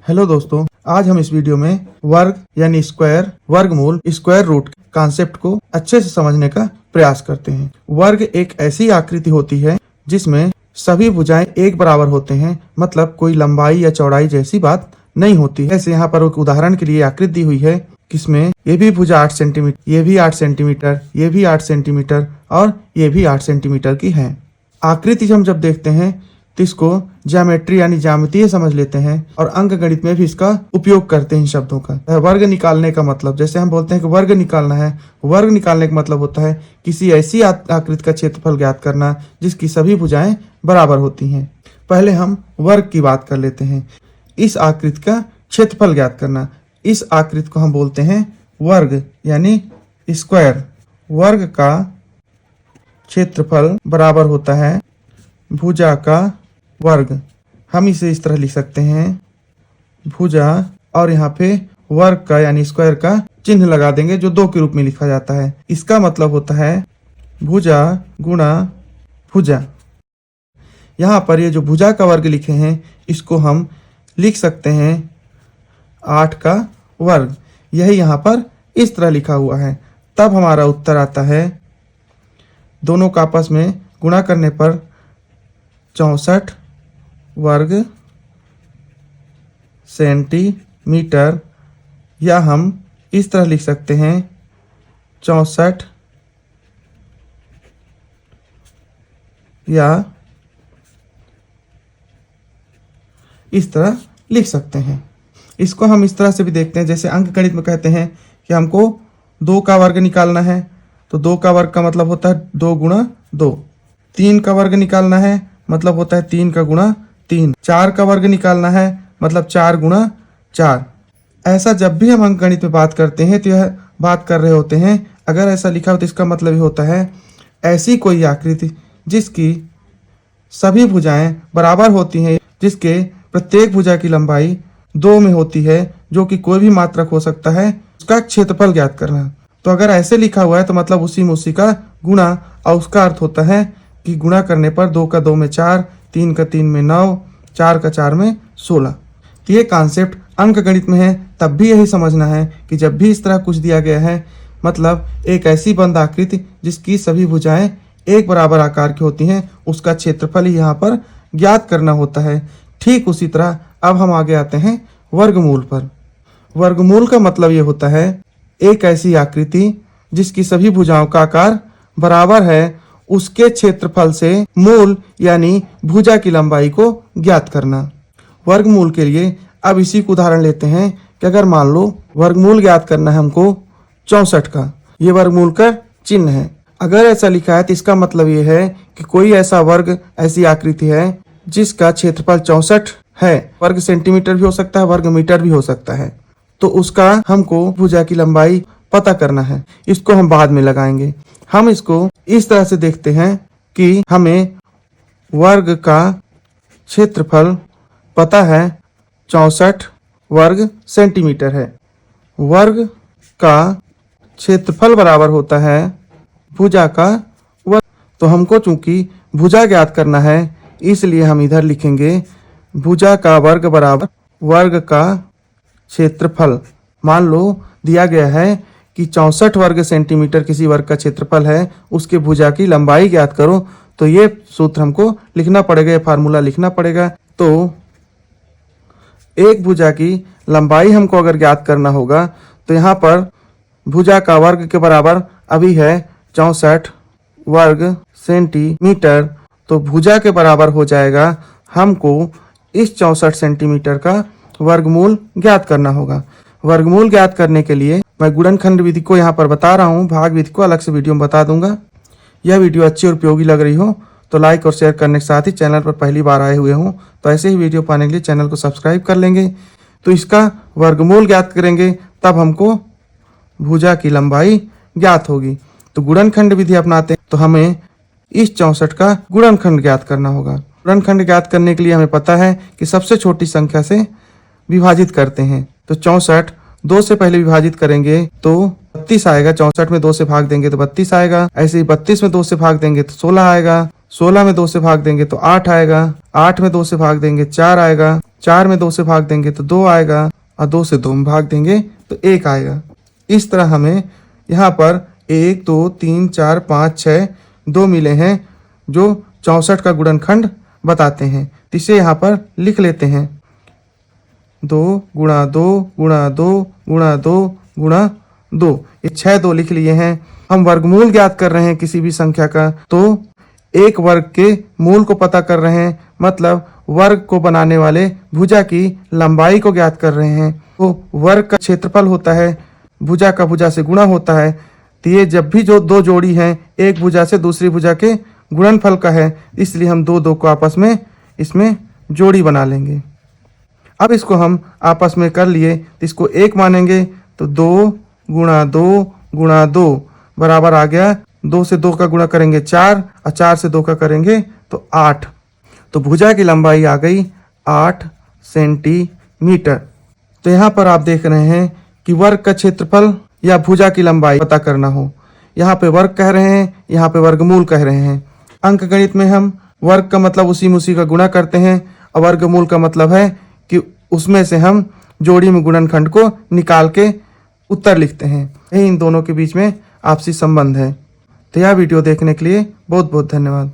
Hello दोस्तों, आज हम इस वीडियो में वर्ग यानी स्क्वायर, वर्गमूल, स्क्वायर रूट कॉन्सेप्ट को अच्छे से समझने का प्रयास करते हैं। वर्ग एक ऐसी आकृति होती है जिसमें सभी भुजाएं एक बराबर होते हैं, मतलब कोई लंबाई या चौड़ाई जैसी बात नहीं होती। ऐसे यहाँ पर एक उदाहरण के लिए आकृति दी हुई है, किसमें ये भी भुजा 8 सेंटीमीटर, ये भी 8 सेंटीमीटर, ये भी 8 सेंटीमीटर और ये भी 8 सेंटीमीटर की है। आकृति हम जब देखते हैं तो इसको ज्योमेट्री यानी ज्यामितीय समझ लेते हैं और अंक गणित में भी इसका उपयोग करते हैं इन शब्दों का। वर्ग निकालने का मतलब, जैसे हम बोलते हैं कि वर्ग निकालना है, वर्ग निकालने का मतलब होता है किसी ऐसी आकृति का क्षेत्रफल ज्ञात करना जिसकी सभी भुजाएं बराबर होती हैं। पहले हम वर्ग की बात कर लेते हैं। इस आकृति का क्षेत्रफल ज्ञात करना, इस आकृति को हम बोलते हैं वर्ग यानी स्क्वायर। वर्ग का क्षेत्रफल बराबर होता है भुजा का वर्ग। हम इसे इस तरह लिख सकते हैं, भुजा और यहाँ पे वर्ग का यानी स्क्वायर का चिन्ह लगा देंगे जो 2 के रूप में लिखा जाता है। इसका मतलब होता है भुजा गुणा भुजा। यहाँ पर ये जो भुजा का वर्ग लिखे हैं इसको हम लिख सकते हैं 8 का वर्ग। यही यहाँ पर इस तरह लिखा हुआ है। तब हमारा उत्तर आता है, दोनों का आपस में गुणा करने पर 64 वर्ग सेंटीमीटर, या हम इस तरह लिख सकते हैं 64 या इस तरह लिख सकते हैं। इसको हम इस तरह से भी देखते हैं, जैसे अंक गणित में कहते हैं कि हमको 2 का वर्ग निकालना है, तो 2 का वर्ग का मतलब होता है 2 गुणा 2। 3 का वर्ग निकालना है मतलब होता है 3 का गुणा 3। 4 का वर्ग निकालना है मतलब 4 गुणा 4। ऐसा जब भी हम अंक गणित में बात करते हैं तो यह बात कर रहे होते हैं, अगर ऐसा लिखा हो तो इसका मतलब ये होता है ऐसी कोई आकृति जिसकी सभी भुजाएं बराबर होती हैं, जिसके प्रत्येक भुजा की लंबाई 2 में होती है, जो कि कोई भी मात्रक हो सकता है, उसका क्षेत्रफल ज्ञात करना। तो अगर ऐसे लिखा हुआ है तो मतलब उसी में उसी का गुणा, और उसका अर्थ होता है कि गुणा करने पर 2 का 2 में 4, 3 का 3 में 9, 4 का 4 में 16। तो ये कॉन्सेप्ट अंक गणित में है, तब भी यही समझना है कि जब भी इस तरह कुछ दिया गया है, मतलब एक ऐसी बंद आकृति जिसकी सभी भुजाएं एक बराबर आकार की होती हैं, उसका क्षेत्रफल ही यहाँ पर ज्ञात करना होता है। ठीक उसी तरह अब हम आगे आते हैं वर्गमूल पर। वर्गमूल का मतलब ये होता है एक ऐसी आकृति जिसकी सभी भुजाओं का आकार बराबर है, उसके क्षेत्रफल से मूल यानी भुजा की लंबाई को ज्ञात करना। वर्गमूल के लिए अब इसी को उदाहरण लेते हैं कि अगर मान लो वर्गमूल ज्ञात करना है हमको 64 का, ये वर्गमूल का चिन्ह है। अगर ऐसा लिखा है तो इसका मतलब ये है कि कोई ऐसा वर्ग, ऐसी आकृति है जिसका क्षेत्रफल 64 है। वर्ग सेंटीमीटर भी हो सकता है, वर्ग मीटर भी हो सकता है। तो उसका हमको भुजा की लंबाई पता करना है। इसको हम बाद में लगाएंगे। हम इसको इस तरह से देखते हैं कि हमें वर्ग का क्षेत्रफल पता है 64 वर्ग सेंटीमीटर है। वर्ग का क्षेत्रफल बराबर होता है भुजा का वर्ग। तो हमको चूंकि भुजा ज्ञात करना है, इसलिए हम इधर लिखेंगे भुजा का वर्ग बराबर वर्ग का क्षेत्रफल। मान लो दिया गया है कि 64 वर्ग सेंटीमीटर किसी वर्ग का क्षेत्रफल है, उसके भुजा की लंबाई ज्ञात करो। तो ये सूत्र हमको लिखना पड़ेगा, ये फार्मूला लिखना पड़ेगा। तो एक भुजा की लंबाई हमको अगर ज्ञात करना होगा तो यहाँ पर भुजा का वर्ग के बराबर अभी है 64 वर्ग सेंटीमीटर, तो भुजा के बराबर हो जाएगा हमको इस 64 सेंटीमीटर का वर्गमूल ज्ञात करना होगा। वर्गमूल ज्ञात करने के लिए मैं गुणनखंड विधि को यहाँ पर बता रहा हूँ, भाग विधि को अलग से वीडियो में बता दूंगा। यह वीडियो अच्छी और उपयोगी लग रही हो तो लाइक और शेयर करने के साथ ही चैनल पर पहली बार आए हुए हों तो ऐसे ही वीडियो पाने के लिए चैनल को सब्सक्राइब कर लेंगे। तो इसका वर्गमूल ज्ञात करेंगे, तब हमको भुजा की लंबाई ज्ञात होगी। तो गुणनखंड विधि अपनाते हैं तो हमें इस 64 का गुणनखंड ज्ञात करना होगा। गुणनखंड ज्ञात करने के लिए हमें पता है कि सबसे छोटी संख्या से विभाजित करते हैं। तो 64 2 से पहले विभाजित करेंगे तो 32 आएगा। 64 में 2 से भाग देंगे तो 32 आएगा। ऐसे ही 32 में 2 से भाग देंगे तो 16 आएगा। 16 में 2 से भाग देंगे तो 8 आएगा। 8 में 2 से भाग देंगे 4 आएगा। 4 में 2 से भाग देंगे तो 2 आएगा और 2 से 2 में भाग देंगे तो 1 आएगा। इस तरह हमें यहाँ पर 1 2 3 4 5 6 2 मिले हैं जो 64 का गुणनखंड बताते हैं। तो इसे यहाँ पर लिख लेते हैं 2 गुणा 2 गुणा 2 गुणा 2 गुणा 2। ये 6 2 लिख लिए हैं। हम वर्गमूल ज्ञात कर रहे हैं किसी भी संख्या का, तो एक वर्ग के मूल को पता कर रहे हैं, मतलब वर्ग को बनाने वाले भुजा की लंबाई को ज्ञात कर रहे हैं। तो वर्ग का क्षेत्रफल होता है भुजा का भुजा से गुणा होता है। तो ये जब भी जो दो जोड़ी हैं एक भुजा से दूसरी भुजा के गुणनफल का है, इसलिए हम 2 2 को आपस में इसमें जोड़ी बना लेंगे। अब इसको हम आपस में कर लिए तो इसको 1 मानेंगे, तो 2 गुणा 2 गुणा 2 बराबर आ गया 2 से 2 का गुणा करेंगे 4 और 4 से 2 का करेंगे तो 8। तो भुजा की लंबाई आ गई 8 सेंटीमीटर। तो यहाँ पर आप देख रहे हैं कि वर्ग का क्षेत्रफल या भुजा की लंबाई पता करना हो, यहाँ पे वर्ग कह रहे हैं, यहाँ पे वर्गमूल कह रहे हैं। अंक गणित में हम वर्ग का मतलब उसी का गुणा करते हैं और वर्गमूल का मतलब है कि उसमें से हम जोड़ी में गुणनखंड को निकाल के उत्तर लिखते हैं। यही इन दोनों के बीच में आपसी संबंध है। तो यह वीडियो देखने के लिए बहुत बहुत धन्यवाद।